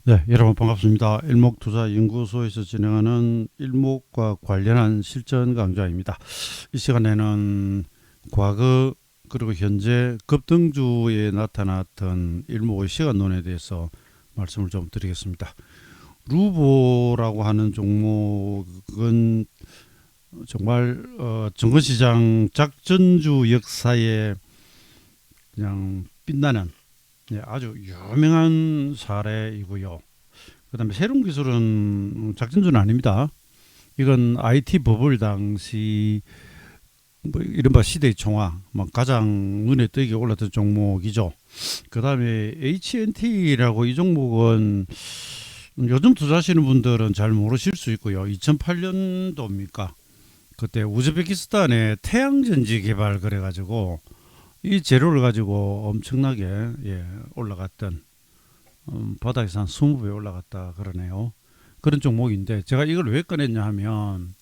네, 여러분 반갑습니다. 일목투자연구소에서 진행하는 일목과 관련한 실전 강좌입니다. 이 시간에는 과거 그리고 현재 급등주에 나타났던 일목의 시간론에 대해서 말씀을 좀 드리겠습니다. 루보라고 하는 종목은 정말 증권시장 작전주 역사에 그냥 빛나는 아주 유명한 사례이고요. 그 다음에 새로운 기술은 작전주는 아닙니다. 이건 IT 버블 당시 뭐 이른바 시대의 총화, 가장 눈에 띄게 올랐던 종목이죠. 그 다음에 HNT라고 이 종목은 요즘 투자하시는 분들은 잘 모르실 수 있고요. 2008년도입니까? 그때 우즈베키스탄에 태양전지 개발 그래가지고 이 재료를 가지고 엄청나게 올라갔던 바닥에서 한 20배 올라갔다 그러네요. 그런 종목인데 제가 이걸 왜 꺼냈냐 하면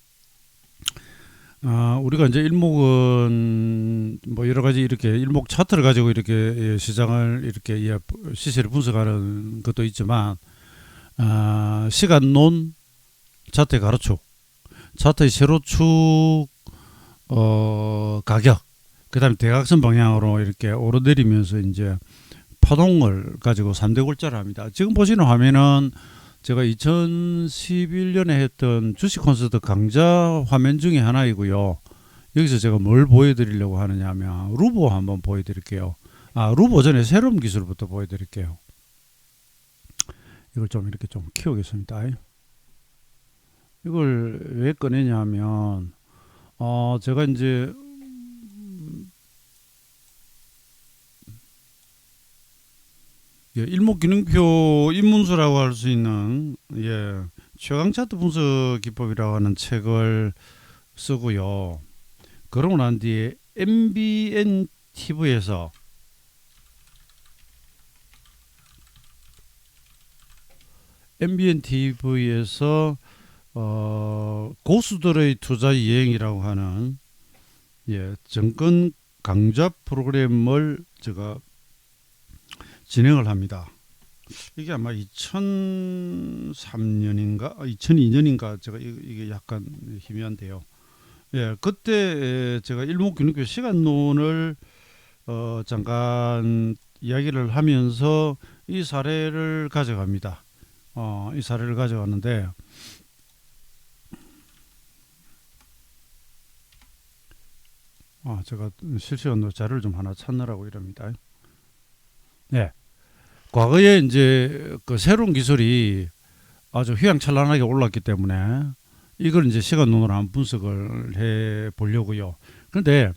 우리가 이제 일목은 뭐 여러 가지 이렇게 일목 차트를 가지고 이렇게 시장을 이렇게 시세를 분석하는 것도 있지만 시간론, 차트의 가로축, 차트의 세로축 가격, 그 다음에 대각선 방향으로 이렇게 오르내리면서 이제 파동을 가지고 3대 골자를 합니다. 지금 보시는 화면은 제가 2011년에 했던 주식 콘서트 강좌 화면 중에 하나이고요. 여기서 제가 뭘 보여드리려고 하느냐 하면 루보 한번 보여드릴게요. 루보 전에 새로운 기술부터 보여드릴게요. 이걸 좀 이렇게 좀 키우겠습니다. 이걸 왜 꺼내냐 하면 제가 이제 일목균형표 입문서라고 할 수 있는 최강 차트 분석 기법이라고 하는 책을 쓰고요. 그러고 난 뒤에 MBN TV에서 고수들의 투자 여행이라고 하는 정권 강좌 프로그램을 제가 진행을 합니다. 이게 아마 2003년인가 2002년인가 제가 이게 약간 희미한데요. 그때 제가 일목균형표 시간론을 잠깐 이야기를 하면서 이 사례를 가져갑니다. 이 사례를 가져가는데 제가 실시간으로 자료를 좀 하나 찾느라고 이럽니다. 과거에 이제 그 새로운 기술이 아주 휘황찬란하게 올랐기 때문에 이걸 이제 시간론으로 한번 분석을 해 보려고요. 그런데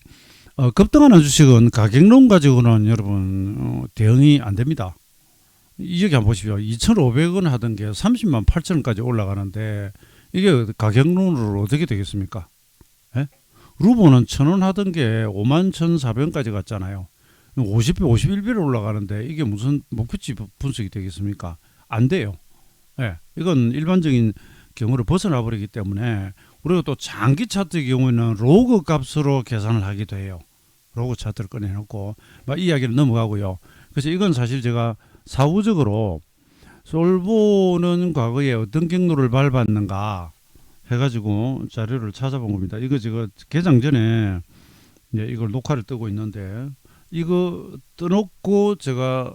급등하는 주식은 가격론 가지고는 여러분 대응이 안 됩니다. 여기 한번 보십시오. 2,500원 하던 게 30만 8천원까지 올라가는데 이게 가격론으로 어떻게 되겠습니까? 루보는 1,000원 하던 게 5만 1,400원까지 갔잖아요. 50배, 51배로 올라가는데 이게 무슨 목표치 분석이 되겠습니까? 안 돼요. 이건 일반적인 경우를 벗어나 버리기 때문에 우리가 또 장기 차트의 경우에는 로그 값으로 계산을 하기도 해요. 로그 차트를 꺼내놓고 이 이야기를 넘어가고요. 그래서 이건 사실 제가 사후적으로 솔보는 과거에 어떤 경로를 밟았는가 해가지고 자료를 찾아본 겁니다. 이거 제가 개장 전에 이걸 녹화를 뜨고 있는데 이거 떠놓고 제가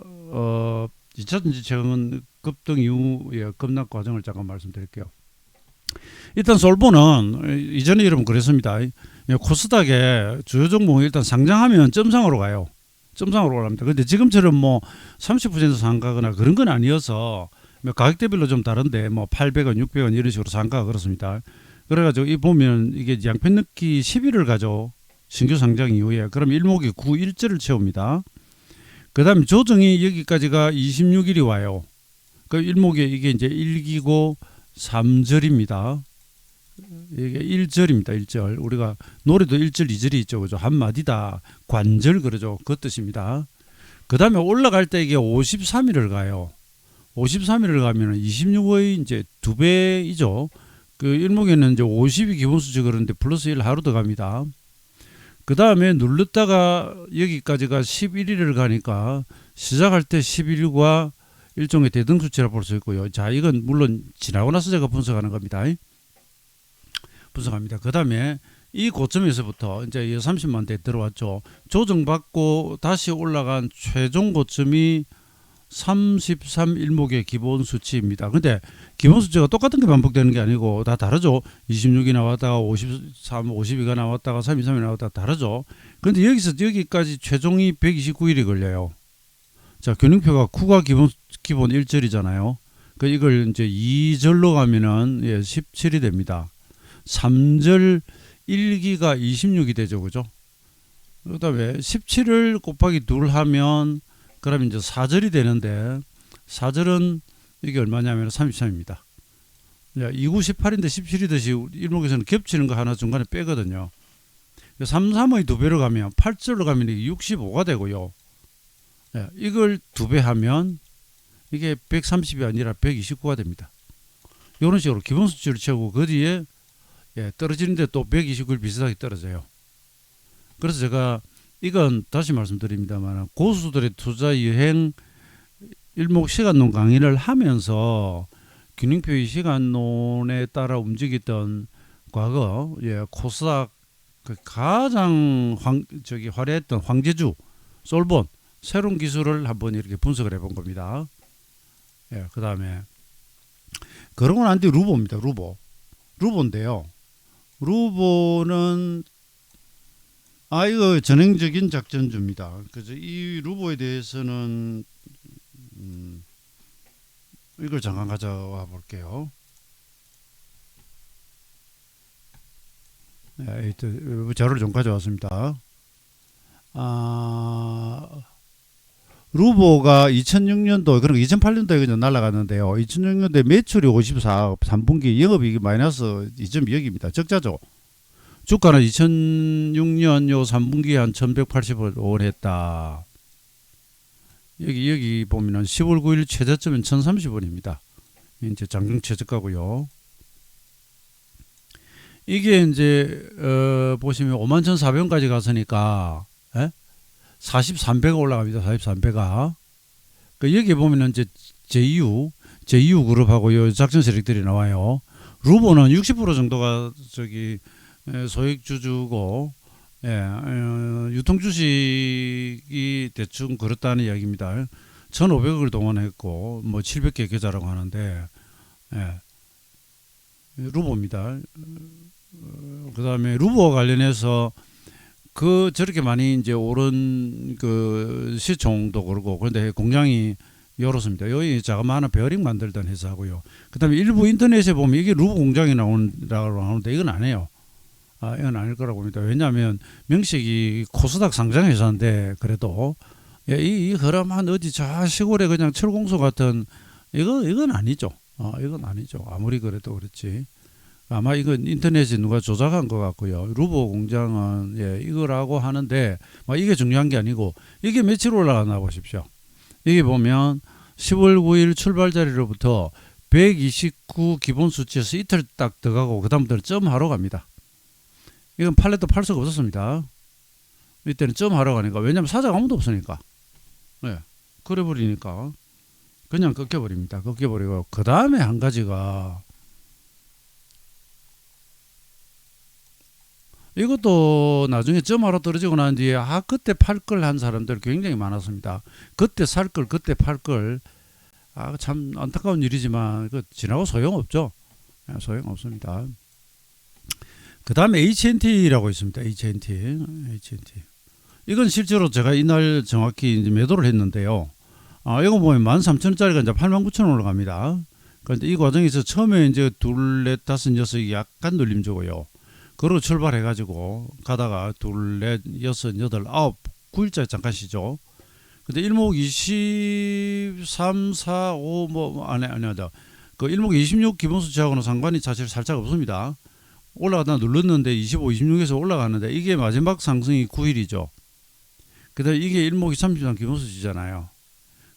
2차 전지 최근 급등 이후의 급락 과정을 잠깐 말씀드릴게요. 일단 솔보는 이전에 여러분 그랬습니다. 코스닥에 주요 종목이 일단 상장하면 점상으로 가요. 점상으로 올라갑니다. 근데 지금처럼 뭐 30% 상가거나 그런 건 아니어서 가격대별로 좀 다른데 800원, 600원 이런 식으로 상가가 그렇습니다. 그래가지고 이 보면 이게 양편넣기 10일을 가죠. 신규 상장 이후에 그럼 일목이 9일째를 채웁니다. 그 다음에 조정이 여기까지가 26일이 와요. 그 일목에 이게 이제 1기고 3절입니다. 이게 1절입니다. 1절. 우리가 노래도 1절, 2절이 있죠. 그죠? 한마디다. 관절 그러죠. 그 뜻입니다. 그 다음에 올라갈 때 이게 53일을 가요. 53일을 가면 26의 이제 2배이죠. 그 일목에는 이제 50이 기본수치 그런데 플러스 1 하루 더 갑니다. 그 다음에 눌렀다가 여기까지가 11일을 가니까 시작할 때 11일과 일종의 대등수치라 볼 수 있고요. 자, 이건 물론 지나고 나서 제가 분석하는 겁니다. 분석합니다. 그 다음에 이 고점에서부터 이제 30만 대 들어왔죠. 조정받고 다시 올라간 최종 고점이 33 일목의 기본 수치입니다. 근데 기본 수치가 똑같은 게 반복되는 게 아니고 다 다르죠. 26이 나왔다가 53, 52가 나왔다가 323이 나왔다가 다르죠. 근데 여기서 여기까지 최종이 129일이 걸려요. 자, 균형표가 구가 기본 1절이잖아요. 그 이걸 이제 2절로 가면은 17이 됩니다. 3절 1기가 26이 되죠. 그죠? 그 다음에 17을 곱하기 2 하면 그러면 이제 4절이 되는데 4절은 이게 얼마냐면 33입니다. 2, 9, 18인데 17이듯이 일목에서는 겹치는 거 하나 중간에 빼거든요. 3, 3의 2배로 가면 8절로 가면 이게 65가 되고요. 이걸 2배 하면 이게 130이 아니라 129가 됩니다. 이런 식으로 기본 수치를 채우고 그 뒤에 떨어지는데 또 129를 비슷하게 떨어져요. 그래서 제가 이건 다시 말씀드립니다만 고수들의 투자 유행 일목 시간론 강의를 하면서 균형표의 시간론에 따라 움직였던 과거 코스닥 그 가장 화려했던 황제주, 솔본 새로운 기술을 한번 이렇게 분석을 해본 겁니다. 그 다음에 그러고 난 뒤 루보입니다. 루보인데요. 루보는 이거 전형적인 작전주입니다. 그래서 이 루보에 대해서는 이걸 잠깐 가져와 볼게요. 자료를 좀 가져왔습니다. 루보가 2006년도 그리고 2008년도에 그냥 날아갔는데요. 2006년도에 매출이 54, 3분기 영업이익이 마이너스 2.2억입니다. 적자죠. 주가는 2006년 요 3분기에 한 1180원 했다. 여기 보면은 10월 9일 최저점은 1030원입니다. 이제 장중 최저가고요. 이게 이제 보시면 51,400원까지 갔으니까 43배가 올라갑니다. 43배가. 그 여기 보면은 이제 JU 그룹하고 요 작전 세력들이 나와요. 루보는 60% 정도가 소액주주고 유통주식이 대충 그렇다는 이야기입니다. 1,500억을 동원했고 뭐 700개 계좌라고 하는데 루보입니다. 그 다음에 루보와 관련해서 저렇게 많이 이제 오른 그 시총도 그렇고 그런데 공장이 이렇습니다. 여기 자그마한 베어링 만들던 회사고요. 그 다음에 일부 인터넷에 보면 이게 루보 공장이 나온다고 하는데 이건 아니에요. 이건 아닐 거라고 봅니다. 왜냐하면 명식이 코스닥 상장 회사인데 그래도 이 흐름한 어디 저 시골에 그냥 철공소 같은 이건 아니죠. 이건 아니죠. 아무리 그래도 그렇지. 아마 이건 인터넷에 누가 조작한 것 같고요. 루보 공장은 이거라고 하는데 이게 중요한 게 아니고 이게 며칠 올라가나 보십시오. 여기 보면 10월 9일 출발 자리로부터 129 기본 수치에서 이틀 딱 들어가고 그 다음부터는 점하러 갑니다. 이건 팔래도 팔 수가 없었습니다. 이때는 점하러 가니까 왜냐하면 사자가 아무도 없으니까 그래 버리니까 그냥 꺾여버립니다. 꺾여버리고 그 다음에 한 가지가 이것도 나중에 점하러 떨어지고 난 뒤에 그때 팔 걸 한 사람들 굉장히 많았습니다. 그때 살 걸 그때 팔 걸 참 안타까운 일이지만 지나고 소용없죠. 소용없습니다. 그 다음에 HNT라고 있습니다. HNT. 이건 실제로 제가 이날 정확히 이제 매도를 했는데요. 이거 보면 13,000원짜리가 이제 89,000원 올라갑니다. 그런데 이 과정에서 처음에 이제 2, 4, 5, 6이 약간 눌림 주고요. 그리고 출발해가지고 가다가 2, 4, 6, 8, 9, 9일째 잠깐 쉬죠. 근데 일목 23, 4, 5 아니다. 그 일목 26 기본수치하고는 상관이 사실 살짝 없습니다. 올라가다 눌렀는데 25, 26에서 올라가는데 이게 마지막 상승이 9일이죠. 그다음 이게 일목이 33 기본수치잖아요.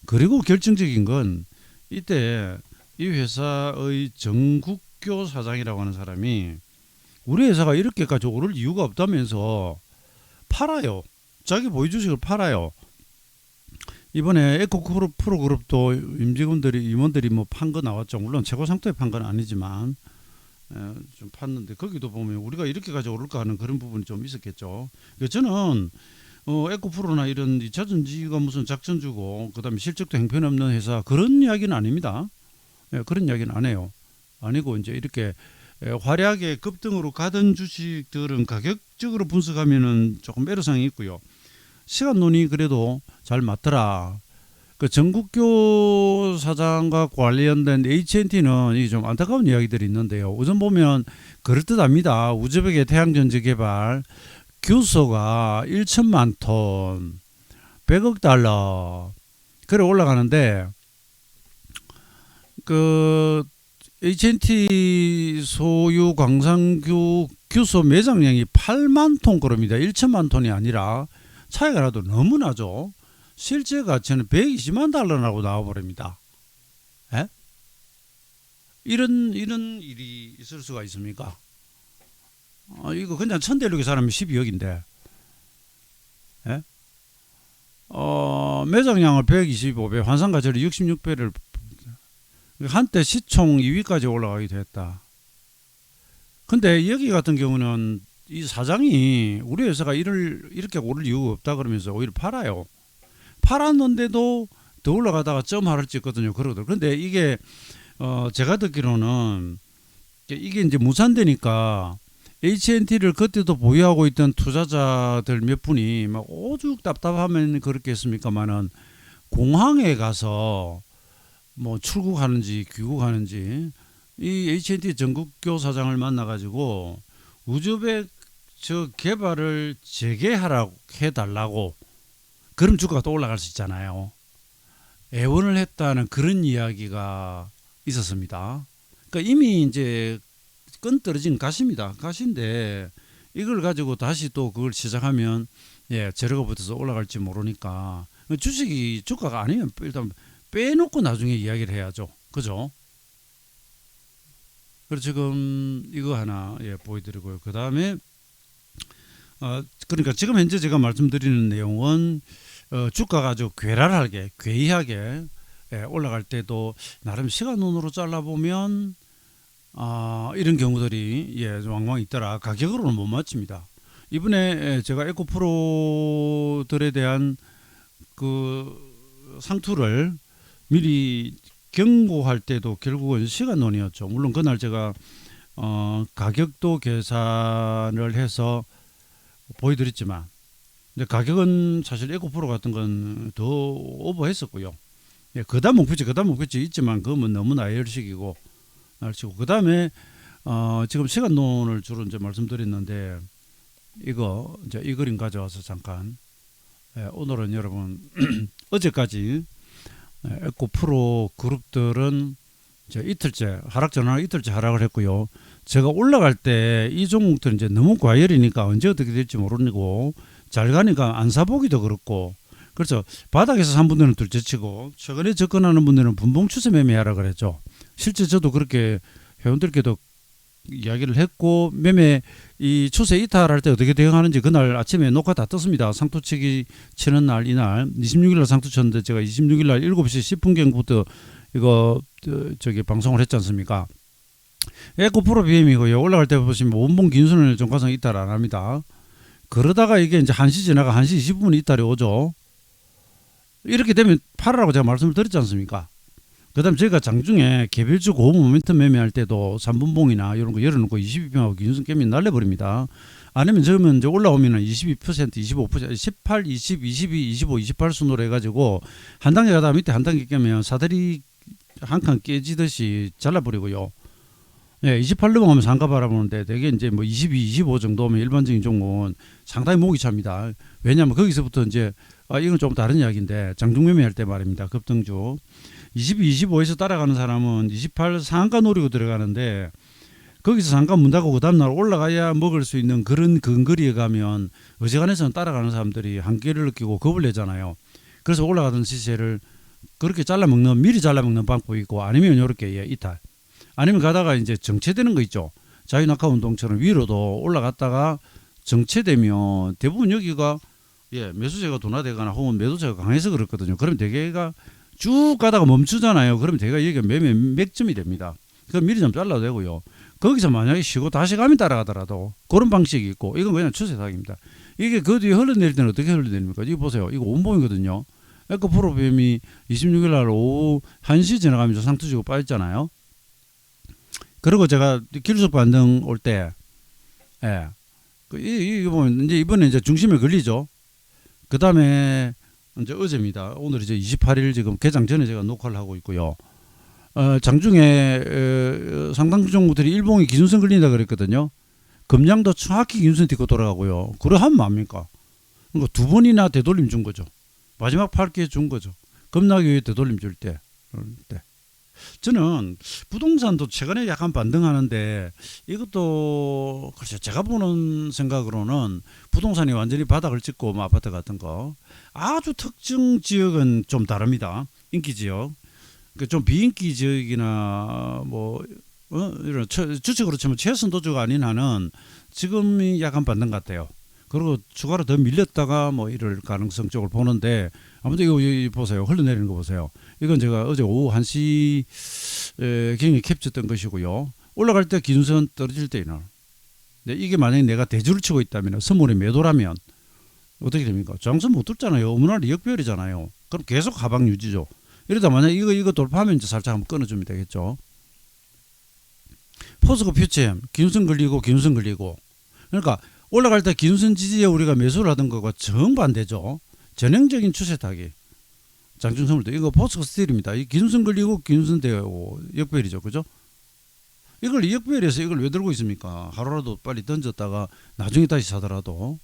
그리고 결정적인 건 이때 이 회사의 정국교 사장이라고 하는 사람이 우리 회사가 이렇게까지 오를 이유가 없다면서 팔아요. 자기 보유 주식을 팔아요. 이번에 에코 프로그룹도 임직원들이 뭐 판 거 나왔죠. 물론 최고 상도에 판 건 아니지만 좀 팠는데 거기도 보면 우리가 이렇게까지 오를까 하는 그런 부분이 좀 있었겠죠. 그래서 저는 에코프로나 이런 2차전지가 무슨 작전주고 그다음에 실적도 형편없는 회사 그런 이야기는 아닙니다. 그런 이야기는 안 해요. 아니고 이제 이렇게 화려하게 급등으로 가던 주식들은 가격적으로 분석하면은 조금 애로사항이 있고요. 시간론이 그래도 잘 맞더라. 그 정국교 사장과 관련된 H&T는 이게 좀 안타까운 이야기들이 있는데요. 우선 보면 그럴듯합니다. 우즈벡의 태양전지 개발 규소가 1천만 톤 100억 달러 그래 올라가는데 그 H&T 소유 광산규 규소 매장량이 8만 톤 그럽니다. 1천만 톤이 아니라 차이가 나도 너무 나죠. 실제 가치는 120만 달러라고 나와버립니다. 에? 이런 일이 있을 수가 있습니까? 이거 그냥 천대륙에 사람이 12억인데 매장량을 125배 환산가치를 66배를 한때 시총 2위까지 올라가기도 했다. 근데 여기 같은 경우는 이 사장이 우리 회사가 이렇게 오를 이유가 없다 그러면서 오히려 팔아요. 팔았는데도 더 올라가다가 점 하를 찍거든요. 그러거든요. 근데 이게 제가 듣기로는 이게 이제 무산되니까 H&T를 그때도 보유하고 있던 투자자들 몇 분이 막 오죽 답답하면 그렇게 했습니까만은 공항에 가서 뭐 출국하는지 귀국하는지 이 H&T 전국교 사장을 만나가지고 우즈벡 저 개발을 재개하라고 해달라고 그럼 주가가 또 올라갈 수 있잖아요. 애원을 했다는 그런 이야기가 있었습니다. 그러니까 이미 이제 끈 떨어진 가시입니다. 가시인데 이걸 가지고 다시 또 그걸 시작하면 재료가 붙어서 올라갈지 모르니까 주식이 주가가 아니면 일단 빼놓고 나중에 이야기를 해야죠. 그죠? 그래서 지금 이거 하나 보여드리고요. 그 다음에 그러니까 지금 현재 제가 말씀드리는 내용은 주가가 아주 괴랄하게 괴이하게 올라갈 때도 나름 시간론으로 잘라보면 이런 경우들이 왕왕 있더라. 가격으로는 못 맞춥니다. 이번에 제가 에코프로들에 대한 그 상투를 미리 경고할 때도 결국은 시간론이었죠. 물론 그날 제가 가격도 계산을 해서 보여드렸지만 근데 가격은 사실 에코프로 같은 건 더 오버했었고요. 그다음 목표치 있지만 그건 너무 나열식이고 날치고 그 다음에 지금 시간론을 주로 이제 말씀드렸는데 이거 이제 이 그림 가져와서 잠깐 오늘은 여러분 어제까지 에코프로 그룹들은 이틀째 하락 전환 이틀째 하락을 했고요. 제가 올라갈 때 이 종목들은 이제 너무 과열이니까 언제 어떻게 될지 모르고 잘 가니까 안 사보기도 그렇고 그렇죠. 바닥에서 산 분들은 둘째치고 최근에 접근하는 분들은 분봉 추세 매매하라 그랬죠. 실제 저도 그렇게 회원들께도 이야기를 했고 매매 이 추세 이탈할 때 어떻게 대응하는지 그날 아침에 녹화 다 떴습니다. 상투치기 치는 날 이날 26일날 상투 쳤는데 제가 26일날 7시 10분경부터 이거 저기 방송을 했지 않습니까? 에코프로 BM이고요. 올라갈 때 보시면 원봉 긴순을 정가상 이탈 안 합니다. 그러다가 이게 이제 1시 지나가 1시 20분 이탈이 오죠. 이렇게 되면 팔으라고 제가 말씀을 드렸지 않습니까? 그 다음에 저희가 장중에 개별주 고급 모멘텀 매매할 때도 3분봉이나 이런 거 열어놓고 22평하고 긴순 깨면 날려버립니다. 아니면 저러면 이제 올라오면은 22%, 25%, 18, 20, 22, 25, 28 순으로 해가지고 한 단계 가다가 밑에 한 단계 깨면 사다리 한 칸 깨지듯이 잘라버리고요. 28 넘어가면 상가 바라보는데 되게 이제 뭐 22, 25 정도면 일반적인 종목은 상당히 목이 찹니다. 왜냐하면 거기서부터 이제 이건 좀 다른 이야기인데 장중 매매할 때 말입니다. 급등주 22, 25에서 따라가는 사람은 28 상한가 노리고 들어가는데 거기서 상가 문 닫고 그 다음날 올라가야 먹을 수 있는 그런 근거리에 가면 어지간해서는 따라가는 사람들이 한계를 느끼고 겁을 내잖아요. 그래서 올라가던 시세를 그렇게 잘라먹는 미리 잘라먹는 방법이 있고 아니면 이렇게 이탈 아니면 가다가 이제 정체되는 거 있죠. 자유낙하 운동처럼 위로도 올라갔다가 정체되면 대부분 여기가 예, 매수세가 둔화되거나 혹은 매도세가 강해서 그렇거든요. 그럼 대개가 쭉 가다가 멈추잖아요. 그러면 대개가 여기가 매매 맥점이 됩니다. 그럼 미리 좀 잘라도 되고요. 거기서 만약에 쉬고 다시 가면 따라가더라도 그런 방식이 있고, 이건 그냥 추세사기입니다. 이게 그 뒤에 흘러내릴 때는 어떻게 흘러내립니까? 이거 보세요. 이거 온봉이거든요. 에코 프로비엠이 26일 날 오후 1시 지나가면서 상투지고 빠졌잖아요. 그리고 제가 길속 반등 올 때, 예. 이거 보면 이제 이번에 이제 중심에 걸리죠. 그 다음에 이제 어제입니다. 오늘 이제 28일 지금 개장 전에 제가 녹화를 하고 있고요. 장중에 상당 종목들이 일봉이 기준선 걸린다 그랬거든요. 금량도 정확히 기준선 딛고 돌아가고요. 그래 하면 뭡니까? 그러니까 두 번이나 되돌림 준 거죠. 마지막 8기에 준 거죠. 급락이 위해 되돌림 줄 때. 저는 부동산도 최근에 약간 반등하는데, 이것도 글쎄 제가 보는 생각으로는 부동산이 완전히 바닥을 찍고 뭐 아파트 같은 거 아주 특정 지역은 좀 다릅니다. 인기 지역, 그러니까 좀 비인기 지역이나 뭐 이런 주식으로 치면 최선 도주가 아닌 한은 지금이 약간 반등 같아요. 그리고 추가로 더 밀렸다가 뭐 이럴 가능성 쪽을 보는데, 아무튼 이거 보세요. 흘러내리는 거 보세요. 이건 제가 어제 오후 1시 경에 캡처했던 것이고요. 올라갈 때 기준선, 떨어질 때 이날. 이게 만약에 내가 대주를 치고 있다면, 선물이 매도라면 어떻게 됩니까? 저항선 못 뚫잖아요. 어머나 역별이잖아요. 그럼 계속 하방 유지죠. 이러다 만약 이거 돌파하면 이제 살짝 한번 끊어주면 되겠죠. 포스코 퓨처엠 기준선 걸리고 기준선 걸리고, 그러니까 올라갈 때 기준선 지지에 우리가 매수를 하던 거가 정반대죠. 전형적인 추세 타기. 장중선물도 이거 포스코 스틸입니다. 이 기준선 걸리고 기준선 되고 역별이죠, 그죠? 이걸 역별해서 이걸 왜 들고 있습니까? 하루라도 빨리 던졌다가 나중에 다시 사더라도.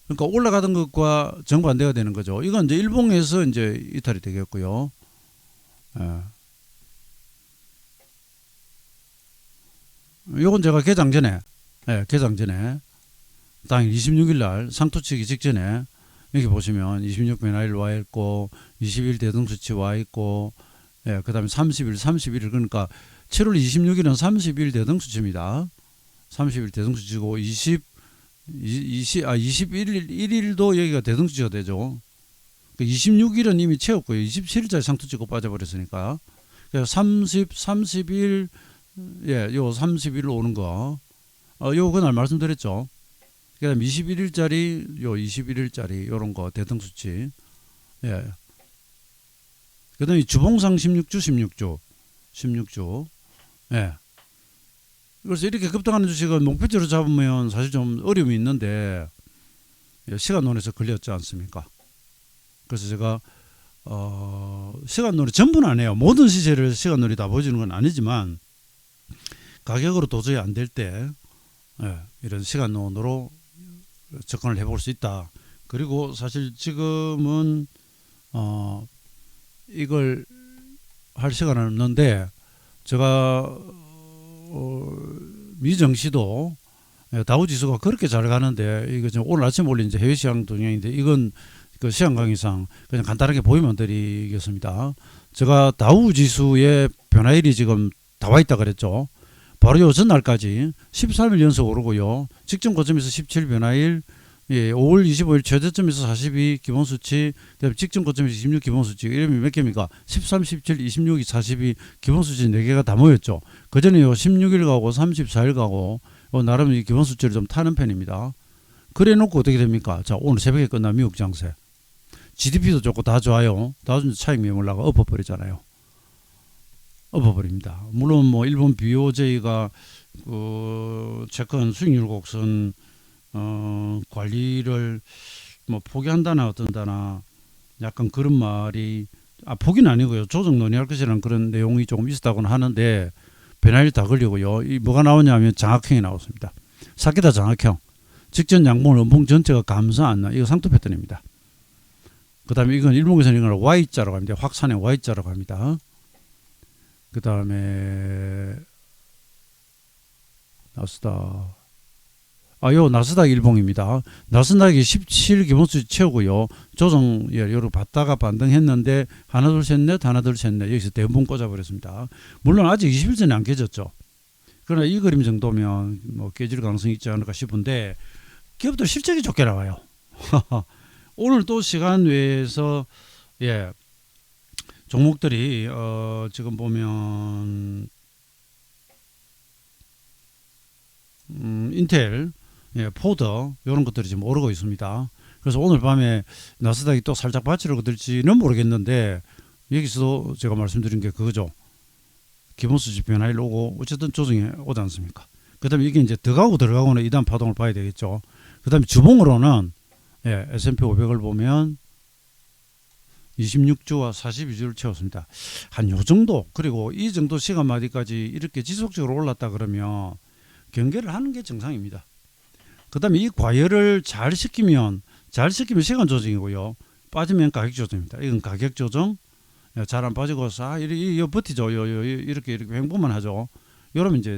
그러니까 올라가던 것과 정반대가 되는 거죠. 이건 이제 일봉에서 이제 이탈이 되겠고요. 예. 요건 제가 개장 전에, 개장 전에 당일 26일 날 상투치기 직전에 여기 보시면 26 변화일 와 있고 20일 대등수치 와 있고, 그 다음에 31일, 그러니까 7월 26일은 30일 대등수치입니다. 30일 대등수치고 21일도 여기가 대등수치가 되죠. 26일은 이미 채웠고요. 27일짜리 상투치고 빠져버렸으니까. 30일, 요 30일 오는 거, 요 그날 말씀드렸죠. 그 다음 21일짜리, 요 21일짜리 요런 거 대등수치. 그 다음에 주봉상 16주. 그래서 이렇게 급등하는 주식은 목표치로 잡으면 사실 좀 어려움이 있는데, 시간론에서 걸렸지 않습니까? 그래서 제가 시간론이 전부는 안 해요. 모든 시세를 시간론이 다 보여주는 건 아니지만, 가격으로 도저히 안 될 때 이런 시간론으로 접근을 해볼 수 있다. 그리고 사실 지금은 이걸 할 시간은 없는데, 제가 미정시도 다우지수가 그렇게 잘 가는데, 이거 지금 오늘 아침 올린 이제 해외 시장 동향인데, 이건 그 시장 강의상 그냥 간단하게 보여만 드리겠습니다. 제가 다우지수의 변화일이 지금 다 와 있다 그랬죠. 바로 요 전날까지 13일 연속 오르고요. 직전 고점에서 17 변화일, 5월 25일 최저점에서 42 기본수치, 그다음에 직전 고점에서 26 기본수치, 이러면 몇 개입니까? 13, 17, 26, 42 기본수치 4개가 다 모였죠. 그 전에 요 16일 가고 34일 가고 나름 이 기본수치를 좀 타는 편입니다. 그래 놓고 어떻게 됩니까? 자, 오늘 새벽에 끝난 미국 장세. GDP도 좋고 다 좋아요. 다중 차익 매물라가 엎어버리잖아요. 엎어버립니다. 물론 뭐 일본 BOJ가 채권 수익률 곡선 관리를 뭐 포기한다나 어떤다나 약간 그런 말이, 포기는 아니고요. 조정 논의할 것이라는 그런 내용이 조금 있었다고는 하는데, 변화일 다 걸리고요. 이 뭐가 나오냐면 장악형이 나왔습니다. 사기다 장악형. 직전 양봉을 음봉 전체가 감소 안 나. 이거 상투 패턴입니다. 그 다음에 이건 일봉에서는 이걸 Y자로 갑니다. 확산의 Y자로 갑니다. 그 다음에 나스닥, 요 나스닥 일봉입니다. 나스닥이 17 기본수치 채우고요. 조정 요로 받다가 반등했는데 하나 둘 셋 넷 여기서 대부분 꽂아버렸습니다. 물론 아직 20일 전에 안 깨졌죠. 그러나 이 그림 정도면 뭐 깨질 가능성이 있지 않을까 싶은데, 기업들 실적이 좋게 나와요. 오늘 또 시간 외에서 예, 종목들이 지금 보면 인텔, 예, 포드 이런 것들이 지금 오르고 있습니다. 그래서 오늘 밤에 나스닥이 또 살짝 받치려고 들지는 모르겠는데 여기서도 제가 말씀드린 게 그거죠. 기본수지 변화일 오고 어쨌든 조정이 오지 않습니까? 그다음에 이게 이제 들어가고 들어가고는 이단 파동을 봐야 되겠죠. 그다음에 주봉으로는 예, S&P 500을 보면 26주와 42주를 채웠습니다. 한 요 정도, 그리고 이 정도 시간마디까지 이렇게 지속적으로 올랐다 그러면 경계를 하는 게 정상입니다. 그다음에 이 과열을 잘 시키면 시간 조정이고요. 빠지면 가격 조정입니다. 이건 가격 조정. 잘 안 빠지고 이렇게 버티죠. 이렇게 횡보만 하죠. 이러면 이제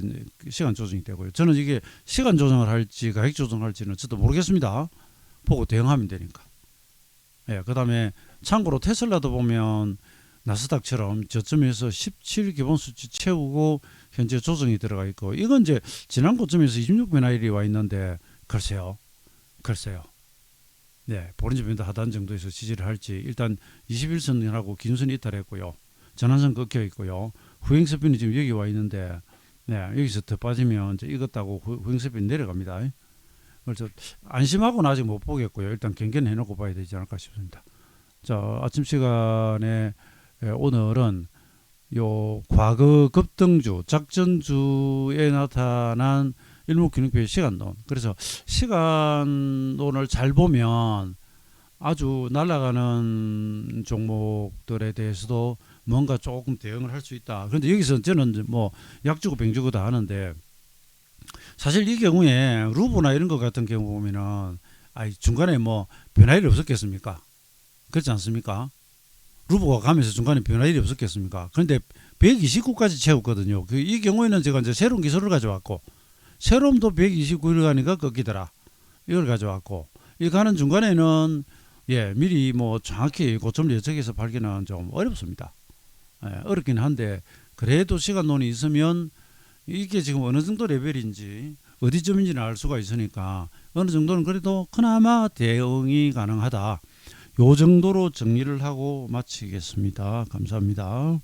시간 조정이 되고요. 저는 이게 시간 조정을 할지 가격 조정을 할지는 저도 모르겠습니다. 보고 대응하면 되니까. 예, 그다음에 참고로 테슬라도 보면 나스닥처럼 저점에서 17 기본 수치 채우고 현재 조정이 들어가 있고, 이건 이제 지난 고점에서 26변화일이 와 있는데 글쎄요. 네, 보른지 변도 하단 정도에서 지지를 할지. 일단 21선하고 긴선이 이탈했고요. 전환선 꺾여 있고요. 후행스핀이 지금 여기 와 있는데, 네, 여기서 더 빠지면 이제 익었다고 후행스핀 내려갑니다. 그래서 안심하고는 아직 못 보겠고요. 일단 경계는 해놓고 봐야 되지 않을까 싶습니다. 자, 아침 시간에 오늘은 요 과거 급등주, 작전주에 나타난 일목균형표의 시간론. 그래서 시간론을 잘 보면 아주 날아가는 종목들에 대해서도 뭔가 조금 대응을 할 수 있다. 그런데 여기서 저는 뭐 약주고 병주고 다 하는데, 사실 이 경우에 루브나 이런 것 같은 경우 보면은 중간에 뭐 변화일이 없었겠습니까? 그렇지 않습니까? 루브가 가면서 중간에 변화일이 없었겠습니까? 그런데 129까지 채웠거든요. 이 경우에는 제가 이제 새로운 기술을 가져왔고, 새롬도 129일 가니까 꺾이더라. 이걸 가져왔고, 이 가는 중간에는 예, 미리 뭐 정확히 고점을 예측해서 발견하는 좀 어렵습니다. 예, 어렵긴 한데 그래도 시간론이 있으면 이게 지금 어느 정도 레벨인지 어디쯤인지는 알 수가 있으니까 어느 정도는 그래도 그나마 대응이 가능하다. 요 정도로 정리를 하고 마치겠습니다. 감사합니다.